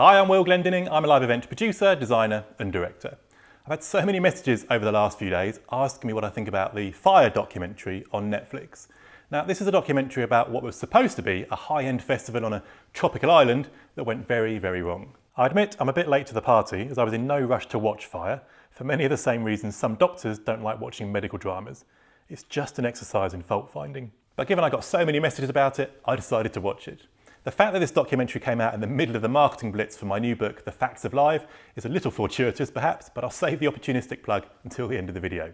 Hi, I'm Glendinning. I'm a live event producer, designer and director. I've had so many messages over the last few days asking me what I think about the Fyre documentary on Netflix. Now, this is a documentary about what was supposed to be a high-end festival on a tropical island that went very, very wrong. I admit I'm a bit late to the party as I was in no rush to watch Fyre, for many of the same reasons some doctors don't like watching medical dramas. It's just an exercise in fault finding. But given I got so many messages about it, I decided to watch it. The fact that this documentary came out in the middle of the marketing blitz for my new book, The Facts of Live, is a little fortuitous perhaps, but I'll save the opportunistic plug until the end of the video.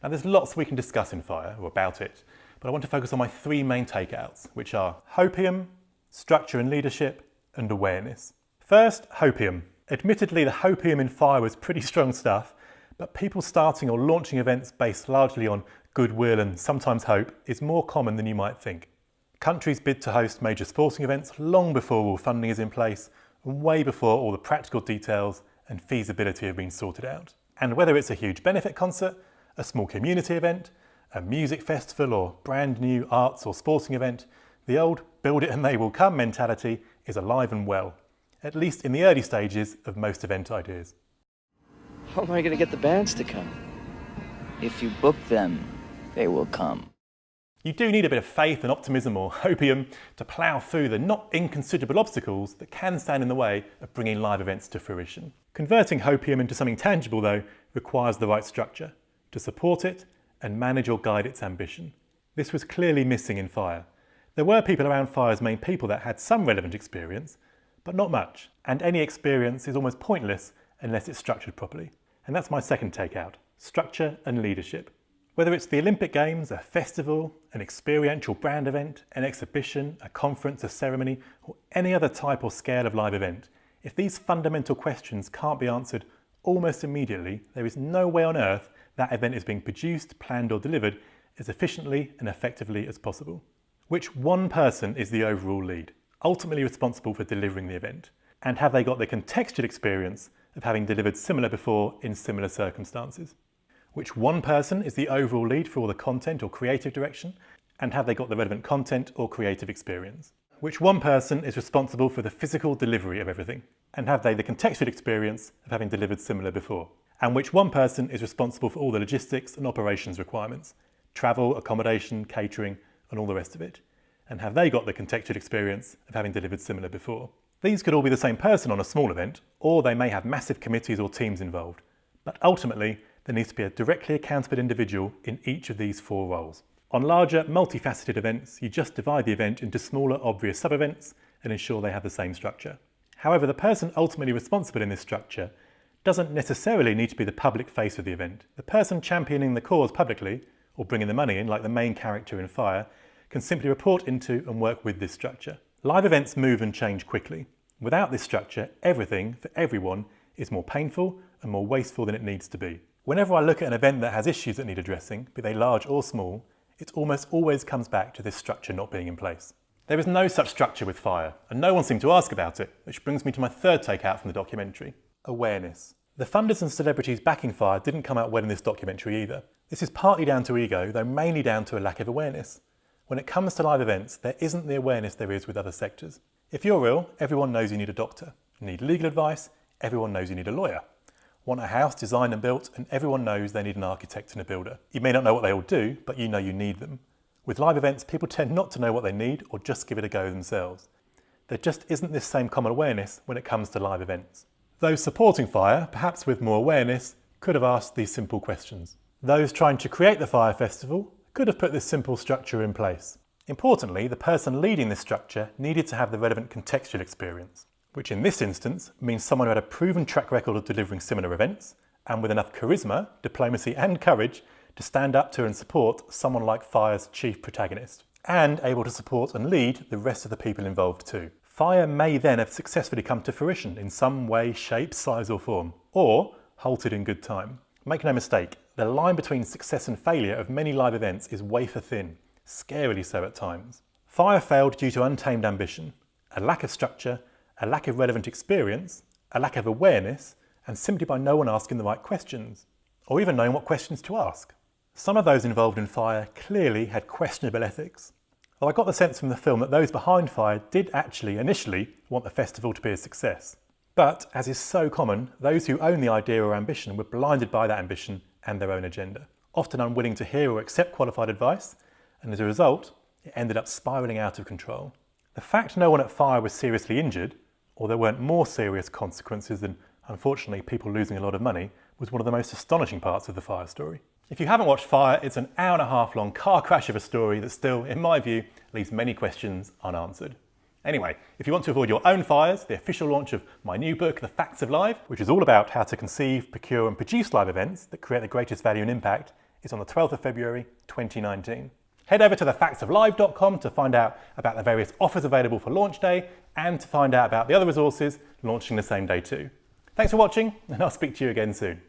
Now there's lots we can discuss in Fyre, or about it, but I want to focus on my three main takeouts, which are hopium, structure and leadership, and awareness. First, hopium. Admittedly, the hopium in Fyre was pretty strong stuff, but people starting or launching events based largely on goodwill and sometimes hope is more common than you might think. Countries bid to host major sporting events long before all funding is in place and way before all the practical details and feasibility have been sorted out. And whether it's a huge benefit concert, a small community event, a music festival or brand new arts or sporting event, the old build it and they will come mentality is alive and well, at least in the early stages of most event ideas. How am I going to get the bands to come? If you book them, they will come. You do need a bit of faith and optimism or hopium to plough through the not inconsiderable obstacles that can stand in the way of bringing live events to fruition. Converting hopium into something tangible, though, requires the right structure to support it and manage or guide its ambition. This was clearly missing in Fyre. There were people around Fyre's main people that had some relevant experience, but not much, and any experience is almost pointless unless it's structured properly. And that's my second takeout, structure and leadership. Whether it's the Olympic Games, a festival, an experiential brand event, an exhibition, a conference, a ceremony, or any other type or scale of live event, if these fundamental questions can't be answered almost immediately, there is no way on earth that event is being produced, planned or delivered as efficiently and effectively as possible. Which one person is the overall lead, ultimately responsible for delivering the event? And have they got the contextual experience of having delivered similar before in similar circumstances? Which one person is the overall lead for all the content or creative direction, and have they got the relevant content or creative experience? Which one person is responsible for the physical delivery of everything, and have they the contextual experience of having delivered similar before? And which one person is responsible for all the logistics and operations requirements, travel, accommodation, catering, and all the rest of it? And have they got the contextual experience of having delivered similar before? These could all be the same person on a small event, or they may have massive committees or teams involved, but ultimately, there needs to be a directly accountable individual in each of these four roles. On larger, multifaceted events, you just divide the event into smaller, obvious sub-events and ensure they have the same structure. However, the person ultimately responsible in this structure doesn't necessarily need to be the public face of the event. The person championing the cause publicly, or bringing the money in, like the main character in Fyre, can simply report into and work with this structure. Live events move and change quickly. Without this structure, everything, for everyone, is more painful and more wasteful than it needs to be. Whenever I look at an event that has issues that need addressing, be they large or small, it almost always comes back to this structure not being in place. There is no such structure with Fyre, and no one seemed to ask about it, which brings me to my third takeout from the documentary, awareness. The funders and celebrities backing Fyre didn't come out well in this documentary either. This is partly down to ego, though mainly down to a lack of awareness. When it comes to live events, there isn't the awareness there is with other sectors. If you're ill, everyone knows you need a doctor. You need legal advice, everyone knows you need a lawyer. Want a house designed and built, and everyone knows they need an architect and a builder. You may not know what they all do, but you know you need them. With live events, people tend not to know what they need or just give it a go themselves. There just isn't this same common awareness when it comes to live events. Those supporting Fyre, perhaps with more awareness, could have asked these simple questions. Those trying to create the Fyre Festival could have put this simple structure in place. Importantly, the person leading this structure needed to have the relevant contextual experience, which in this instance means someone who had a proven track record of delivering similar events and with enough charisma, diplomacy and courage to stand up to and support someone like Fyre's chief protagonist, and able to support and lead the rest of the people involved too. Fyre may then have successfully come to fruition in some way, shape, size or form, or halted in good time. Make no mistake, the line between success and failure of many live events is wafer thin, scarily so at times. Fyre failed due to untamed ambition, a lack of structure, a lack of relevant experience, a lack of awareness, and simply by no one asking the right questions, or even knowing what questions to ask. Some of those involved in Fyre clearly had questionable ethics. Though I got the sense from the film that those behind Fyre did actually initially want the festival to be a success. But, as is so common, those who own the idea or ambition were blinded by that ambition and their own agenda, often unwilling to hear or accept qualified advice, and as a result, it ended up spiralling out of control. The fact no one at Fyre was seriously injured, or there weren't more serious consequences than, unfortunately, people losing a lot of money, was one of the most astonishing parts of the Fyre story. If you haven't watched Fyre, it's an hour-and-a-half long car crash of a story that still, in my view, leaves many questions unanswered. Anyway, if you want to avoid your own fires, the official launch of my new book, The Facts of Live, which is all about how to conceive, procure and produce live events that create the greatest value and impact, is on the 12th of February 2019. Head over to thefactsoflive.com to find out about the various offers available for launch day and to find out about the other resources launching the same day too. Thanks for watching, and I'll speak to you again soon.